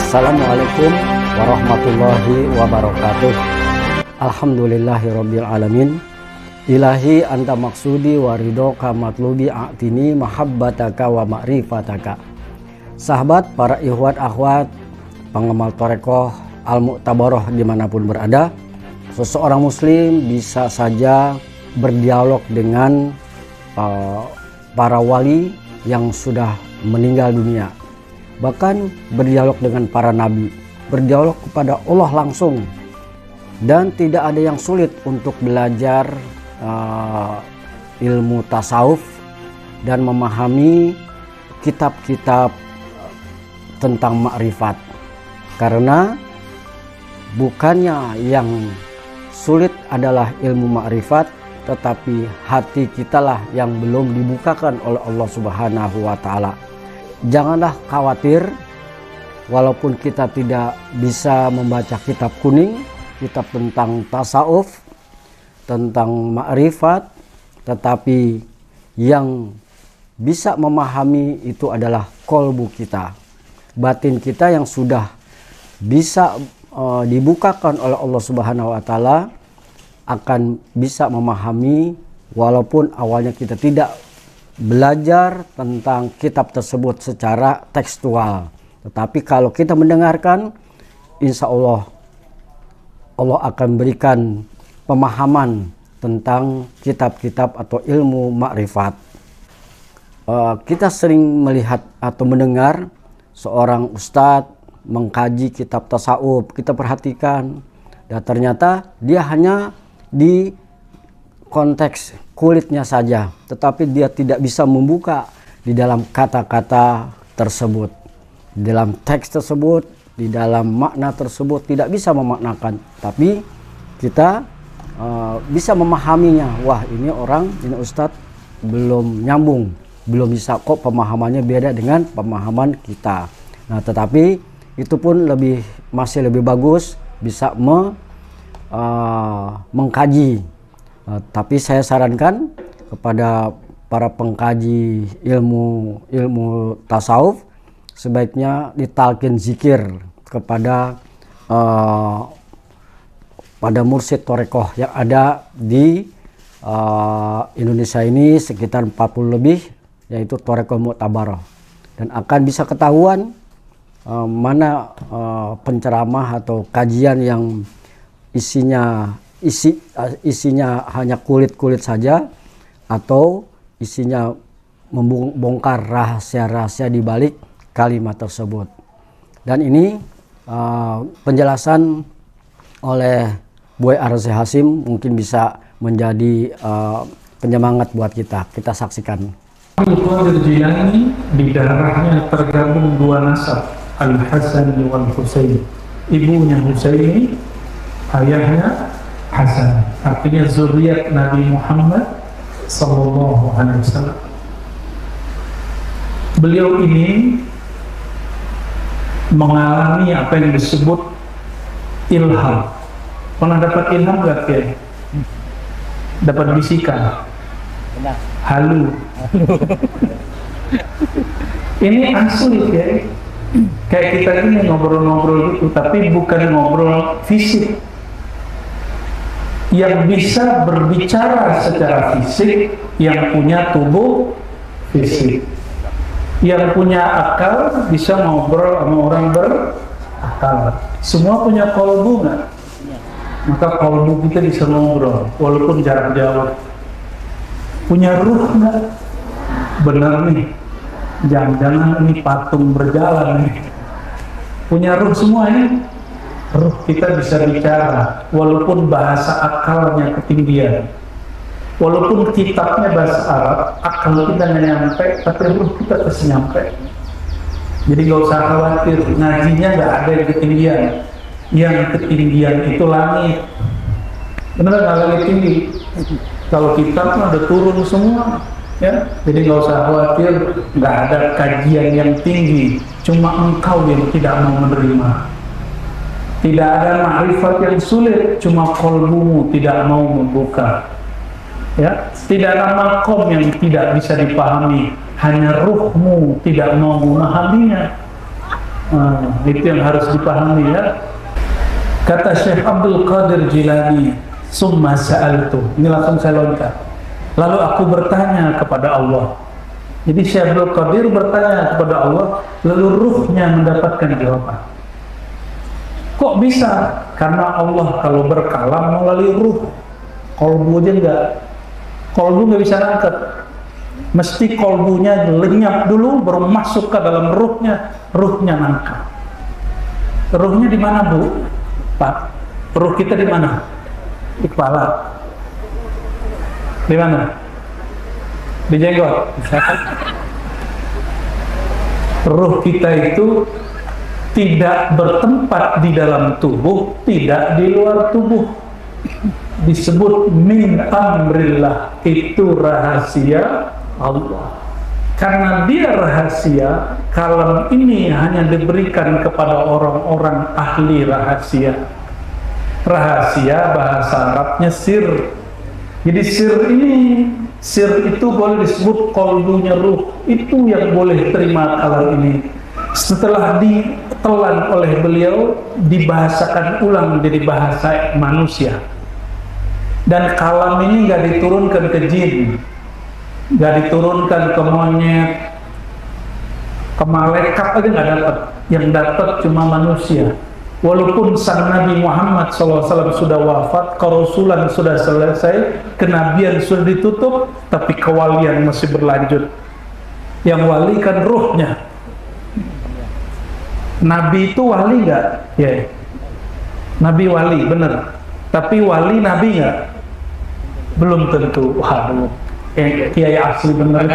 Assalamualaikum warahmatullahi wabarakatuh. Alhamdulillahirabbil alamin. Ilahi anta maksudi waridhoka matlubi a'tini mahabbataka wa ma'rifataka. Sahabat, para ikhwat akhwat, pengamal torekoh al-mu'tabaroh dimanapun berada, seseorang muslim bisa saja berdialog dengan para wali yang sudah meninggal dunia, bahkan berdialog dengan para nabi, berdialog kepada Allah langsung. Dan tidak ada yang sulit untuk belajar ilmu tasawuf dan memahami kitab-kitab tentang makrifat, karena bukannya yang sulit adalah ilmu makrifat, tetapi hati kitalah yang belum dibukakan oleh Allah Subhanahu wa Ta'ala. Janganlah khawatir, walaupun kita tidak bisa membaca kitab kuning, kitab tentang tasawuf, tentang makrifat, tetapi yang bisa memahami itu adalah kolbu kita, batin kita yang sudah bisa dibukakan oleh Allah Subhanahu wa Ta'ala, akan bisa memahami walaupun awalnya kita tidak belajar tentang kitab tersebut secara tekstual. Tetapi kalau kita mendengarkan, insya Allah akan berikan pemahaman tentang kitab-kitab atau ilmu makrifat. Kita sering melihat atau mendengar seorang ustadz mengkaji kitab tasawuf, kita perhatikan, dan ternyata dia hanya di konteks kulitnya saja, tetapi dia tidak bisa membuka di dalam kata-kata tersebut, di dalam teks tersebut, di dalam makna tersebut, tidak bisa memaknakan. Tapi kita bisa memahaminya. Wah, ini ustadz belum nyambung, belum bisa, kok pemahamannya beda dengan pemahaman kita. Nah, tetapi itu pun masih lebih bagus bisa mengkaji. Tapi saya sarankan kepada para pengkaji ilmu tasawuf, sebaiknya ditalkin zikir kepada pada mursyid torekoh yang ada di Indonesia ini sekitar 40 lebih, yaitu torekoh mu'tabaroh, dan akan bisa ketahuan mana penceramah atau kajian yang isinya hanya kulit-kulit saja, atau isinya membongkar rahasia-rahasia di balik kalimat tersebut. Dan ini penjelasan oleh Buai Arzi Hasim mungkin bisa menjadi penyemangat buat kita. Kita saksikan. Al-Qadir Jilani di darahnya tergabung dua nasab, Al-Hasan wal Husain. Ibunya Husaini, ayahnya Hasan. Artinya zuriat Nabi Muhammad sallallahu alaihi wasallam. Beliau ini mengalami apa yang disebut ilham. Pernah dapat ilham gak ya? Dapat bisikan, halu. Ini asli ya. Kayak kita ini ngobrol-ngobrol gitu, tapi bukan ngobrol fisik. Yang bisa berbicara secara fisik, yang punya tubuh fisik, yang punya akal bisa ngobrol sama orang berakal. Semua punya kolbu nggak? Maka kolbu kita bisa ngobrol walaupun jarak jauh. Punya ruh nggak? Benar nih, jangan-jangan ini patung berjalan nih. Punya ruh semua ini. Ruh kita bisa bicara walaupun bahasa akalnya ketinggian. Walaupun kitabnya bahasa Arab, akal kita nggak nyampe, tapi ruh kita pasti nyampe. Jadi gak usah khawatir, ngajinya nggak ada yang ketinggian. Yang ketinggian itu langit. Bener nggak langit tinggi? Kalau kitab kan ada turun semua, ya. Jadi gak usah khawatir, nggak ada kajian yang tinggi. Cuma engkau yang tidak mau menerima. Tidak ada makrifat yang sulit, cuma kolbumu tidak mau membuka. Ya, tidak ada makom yang tidak bisa dipahami, hanya ruhmu tidak mau memahaminya. Itu yang harus dipahami ya. Kata Syekh Abdul Qadir Jilani, summa sa'altu. Ini langsung saya loncat. Lalu aku bertanya kepada Allah. Jadi Syekh Abdul Qadir bertanya kepada Allah, lalu ruhnya mendapatkan jawaban. Kok bisa? Karena Allah kalau berkalam melalui ruh. Kolbu aja enggak. Kolbu nggak bisa nangkep. Mesti kolbunya lenyap dulu, baru masuk ke dalam ruhnya. Ruhnya nangkep. Ruhnya di mana, Bu? Pak, ruh kita di mana? Di kepala. Di mana? Di jenggot. Ruh kita itu tidak bertempat di dalam tubuh, tidak di luar tubuh. Disebut min amrillah, itu rahasia Allah. Karena dia rahasia, kalam ini hanya diberikan kepada orang-orang ahli rahasia. Rahasia bahasa Arabnya sir. Jadi sir itu boleh disebut kolbunya ruh. Itu yang boleh terima kalam ini. Setelah ditelan oleh beliau, dibahasakan ulang jadi bahasa manusia. Dan kalam ini nggak diturunkan ke jin, nggak diturunkan ke monyet, ke malaikat aja nggak dapat. Yang dapat cuma manusia. Walaupun sang Nabi Muhammad SAW sudah wafat, kerasulan sudah selesai, kenabian sudah ditutup, tapi kewalian masih berlanjut. Yang wali kan ruhnya. Nabi itu wali nggak? Ya, Nabi wali bener. Tapi wali Nabi nggak? Belum tentu. Waduh, kiai asli bener.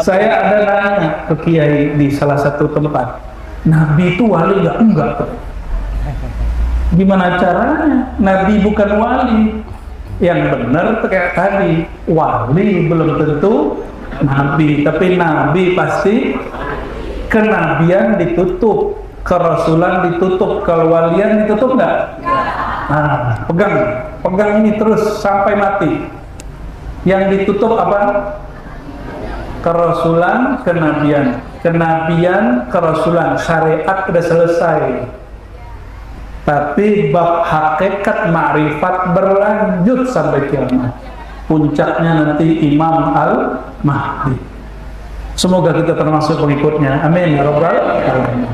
Saya ada nanya ke kiai di salah satu tempat, Nabi itu wali nggak? Enggak. Gimana caranya? Nabi bukan wali. Yang benar kayak tadi, wali belum tentu Nabi. Tapi Nabi pasti. Kenabian ditutup, kerasulan ditutup, kewalian ditutup nggak? Nah, pegang ini terus sampai mati. Yang ditutup apa? Kerasulan, kenabian, kerasulan, syariat sudah selesai. Tapi bab hakikat ma'rifat berlanjut sampai kiamat. Puncaknya nanti Imam Al-Mahdi. Semoga kita termasuk pengikutnya. Amin ya Rabbal alamin.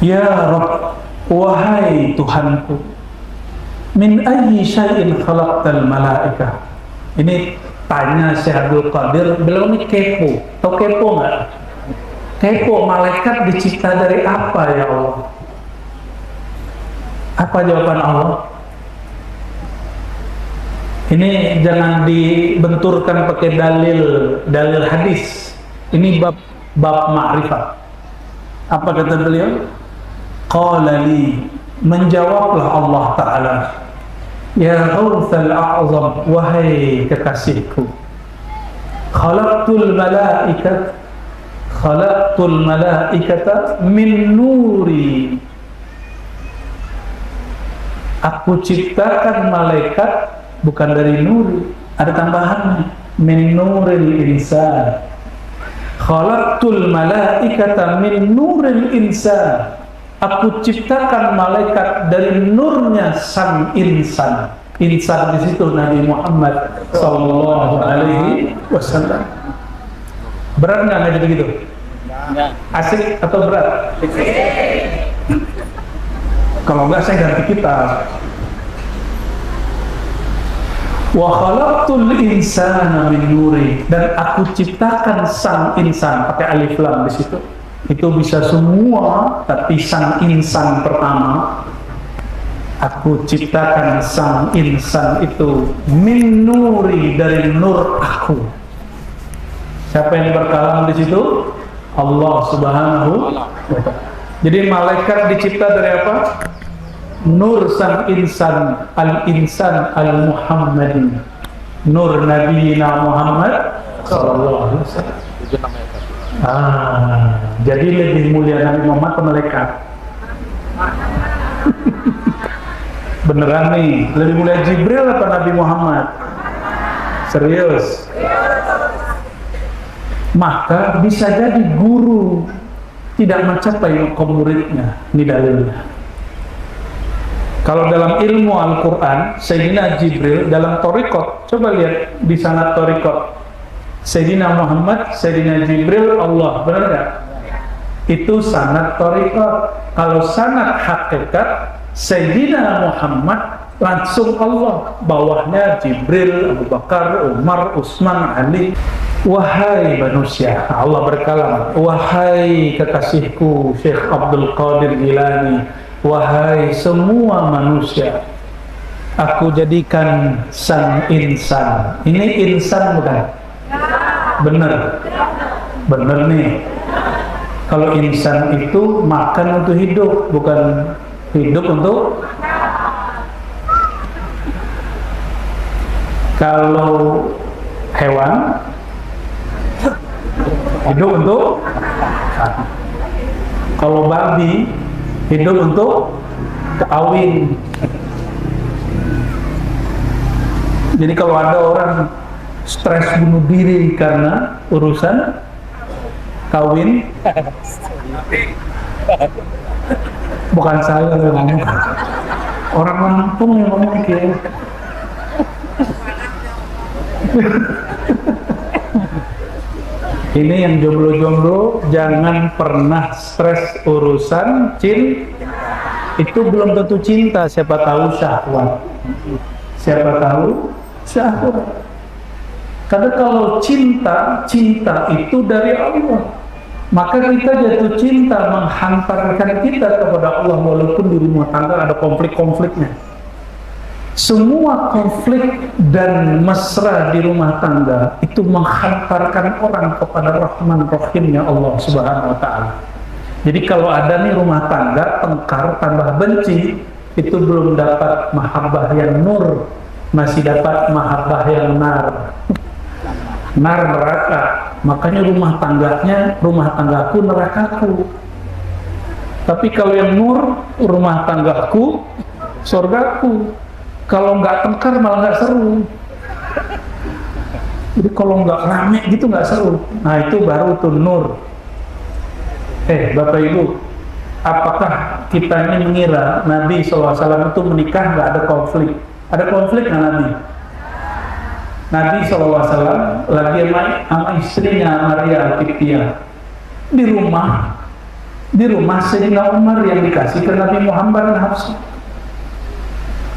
Ya Rabb, wahai Tuhanku, min ayyi syai'in khalaqtal malaikah. Ini tanya Syekh Abdul Qadir, beliau ini kepo. Tahu kepo nggak? Kepo, malaikat dicipta dari apa ya Allah? Apa jawaban Allah? Ini jangan dibenturkan pakai dalil hadis. Ini bab ma'rifat. Apa kata beliau? Qala li, menjawablah Allah Ta'ala, ya Ghawthal A'zam, wahai kekasihku, khalaqtul malaikata min nuri. Aku ciptakan malaikat bukan dari nuri, ada tambahannya, min nuril insan. Khalaqtul malaikata min nuril insan. Aku ciptakan malaikat dari nurnya sang insan. Insan di situ Nabi Muhammad sallallahu alaihi wasallam. Berat nggak ngaji begitu? Asik atau berat? Kalau enggak saya ganti kitab. Wa khalaqtul insana min nuri, dan aku ciptakan sang insan, pakai alif lam di situ. Itu bisa semua, tapi sang insan pertama aku ciptakan sang insan itu min nuri, dari nur aku. Siapa yang berkalam di situ? Allah Subhanahu wa ta'ala. Jadi malaikat dicipta dari apa? Nur sang insan, al-insan al-Muhammadi, nur Nabi Muhammad sallallahu alaihi wasallam. Jadi lebih mulia Nabi Muhammad ke malaikat. Beneran nih, lebih mulia Jibril apa Nabi Muhammad? Serius? maka bisa jadi guru tidak mencapai makom muridnya. Ini dalilnya. Kalau dalam ilmu Al-Quran, Sayyidina Jibril dalam Thariqat, coba lihat di sanad Thariqat, Sayyidina Muhammad, Sayyidina Jibril, Allah, benar nggak? Itu sanad Thariqat. Kalau sanad hakikat, Sayyidina Muhammad langsung Allah, bawahnya Jibril, Abu Bakar, Umar, Utsman, Ali. Wahai manusia, Allah berkalam, wahai kekasihku Syekh Abdul Qadir Jilani, wahai semua manusia, aku jadikan sang insan. Ini insan bukan? Benar, benar nih. Kalau insan itu makan untuk hidup, bukan hidup untuk. Kalau hewan hidup untuk. Kalau babi hidup untuk kawin. Jadi kalau ada orang stres bunuh diri karena urusan kawin, bukan saya yang ngomong, orang Lampung yang ngomong gitu. Ini yang jomblo-jomblo jangan pernah stres urusan itu belum tentu cinta, siapa tahu syahwat. Siapa tahu syahwat. Karena kalau cinta itu dari Allah, maka kita jatuh cinta menghantarkan kita kepada Allah walaupun di rumah tangga ada konflik-konfliknya. Semua konflik dan mesra di rumah tangga itu menghantarkan orang kepada Rahman Rahimnya Allah Subhanahu wa Ta'ala. Jadi kalau ada nih rumah tangga tengkar tambah benci, itu belum dapat mahabbah yang nur, masih dapat mahabbah yang nar. Nar neraka. Makanya rumah tanggaku nerakaku. Tapi kalau yang nur, rumah tanggaku surgaku. Kalau nggak tengkar malah nggak seru. Jadi kalau nggak rame gitu nggak seru. Nah itu baru tuh nur. Bapak Ibu, apakah kita ini mengira Nabi SAW itu menikah nggak ada konflik? Ada konflik nggak Nabi? Nabi SAW lagi sama istrinya Maria Al-Qibtiyah di rumah Sayyidina Umar yang dikasih ke Nabi Muhammad dan Hafsah.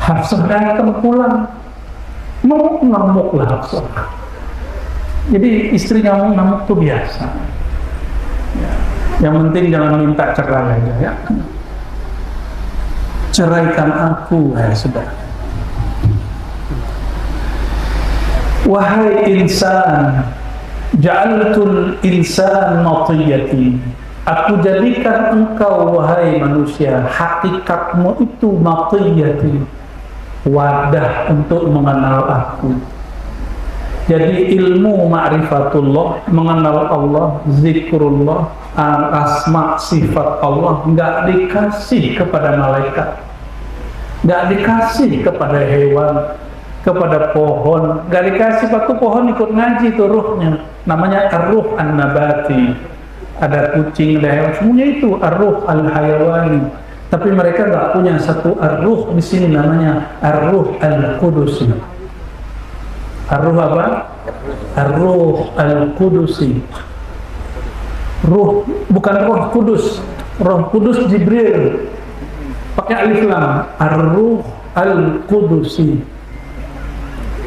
Hafsah datang pulang, mau ngamuk lah Hafsah. Jadi istrinya mau ngamuk itu biasa. Yang penting jangan minta cerai aja ya. Ceraikan aku, sudah. Wahai insan, ja'altul insan matiyati. Aku jadikan engkau wahai manusia, hakikatmu itu matiyati, wadah untuk mengenal aku. Jadi ilmu ma'rifatullah, mengenal Allah, zikrullah, asma sifat Allah nggak dikasih kepada malaikat, nggak dikasih kepada hewan, kepada pohon, nggak dikasih. Waktu pohon ikut ngaji itu ruhnya, namanya ar-ruh an-nabati. Ada kucing, ada hewan, semuanya itu ar-ruh al-hayawani. Tapi mereka nggak punya satu ar-ruh di sini, namanya ar-ruh al-qudusi. Ar-ruh apa? Ar-ruh al-qudusi. Ruh, bukan Roh Kudus. Roh Kudus Jibril, pakai alif lam. Ar-ruh al-qudusi.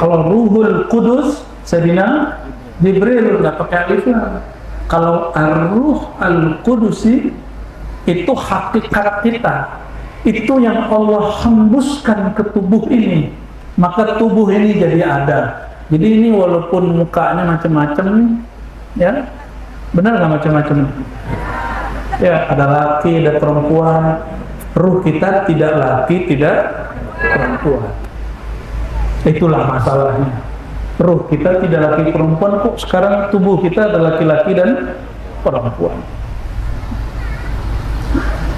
Kalau Ruhul Kudus Sayyidina Jibril, nggak pakai alif lam. Kalau ar-ruh al-qudusi itu hakikat kita, itu yang Allah hembuskan ke tubuh ini, maka tubuh ini jadi ada. Jadi ini walaupun mukanya macam-macam nih, ya benar nggak macam-macam? Ya ada laki, ada perempuan. Ruh kita tidak laki, tidak perempuan. Itulah masalahnya. Ruh kita tidak laki perempuan, kok sekarang tubuh kita ada laki-laki dan perempuan.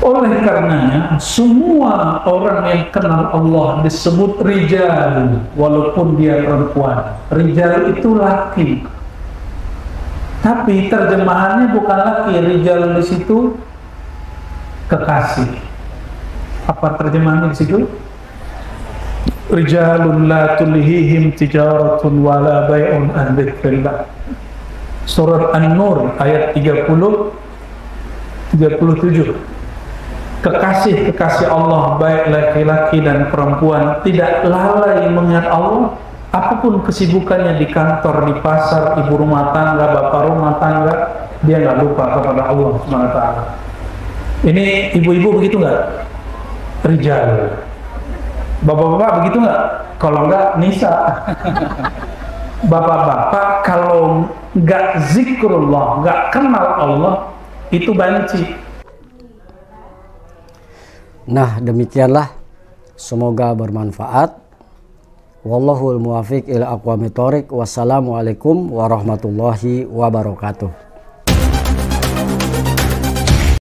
Oleh karenanya, semua orang yang kenal Allah disebut rijal, walaupun dia perempuan. Rijal itu laki. Tapi terjemahannya bukan lagi rijal di situ kekasih. Apa terjemahannya di situ? Rijalun la tulhihim tijaratun wala bai'un an dzikrillah. Surat An-Nur ayat 37. Kekasih-kekasih Allah baik laki-laki dan perempuan tidak lalai mengingat Allah. Apapun kesibukannya di kantor, di pasar, ibu rumah tangga, bapak rumah tangga, dia nggak lupa kepada Allah SWT. Ini ibu-ibu begitu nggak? Rijal. Bapak-bapak begitu nggak? Kalau nggak, nisa. Bapak-bapak kalau nggak zikrullah, nggak kenal Allah, itu banci. Nah, demikianlah. Semoga bermanfaat. Wallahul muwafiq ila aqwamit thoriq. Wassalamualaikum warahmatullahi wabarakatuh.